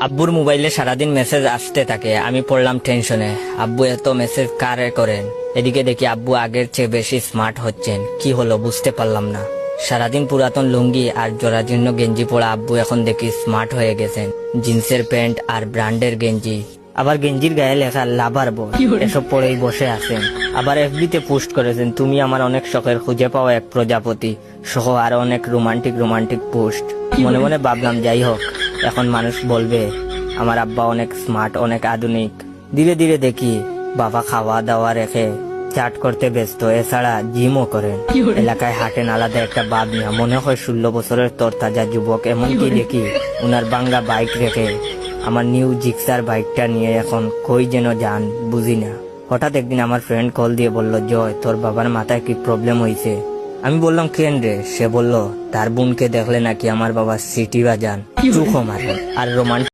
আব্বুর মোবাইলে সারাদিন মেসেজ আসতে থাকে, আমি পড়লাম টেনশনে। আব্বু এত মেসেজ কারে করেন? এদিকে দেখি আব্বু আগের চেয়ে বেশি স্মার্ট হচ্ছেন। কি হলো বুঝতে পারলাম না। সারাদিন পুরাতন লুঙ্গি আর জরাজীর্ণ গেঞ্জি পরা আব্বু এখন দেখি স্মার্ট হয়ে গেছেন। জিন্সের প্যান্ট আর ব্র্যান্ডের গেঞ্জি, আবার গেঞ্জির গায়ে লেখা লাভার বয়, এসব পরেই বসে আছেন। আবার এফবিতে পোস্ট করেছেন, তুমি আমার অনেক শখের খুঁজে পাওয়া এক প্রজাপতি সহ আরো অনেক রোমান্টিক পোস্ট। মনে মনে ভাবলাম, যাই হোক, এখন মানুষ বলবে আমার আব্বা অনেক স্মার্ট, অনেক আধুনিক। ধীরে ধীরে দেখি বাবা খাওয়া দাওয়া রেখে চাট করতে ব্যস্ত, এছাড়া জিমও করেন। এলাকায় হাঁটেন আলাদা একটা ভাব নিয়ে, মনে হয় 16 বছরের তরতাজা যুবক। এমনকি দেখি উনার বাঙ্গা বাইক রেখে আমার নিউ জিক্সার বাইকটা নিয়ে এখন কই যেন যান বুঝি না। হঠাৎ একদিন আমার ফ্রেন্ড কল দিয়ে বলল, জয়, তোর বাবার মাথায় কি প্রবলেম হয়েছে? আমি বললাম, কেন রে? সে বলল, তার বোনকে দেখলে নাকি আমার বাবা সিটি বাজান, চুখো মারেন আর রোমান্টিক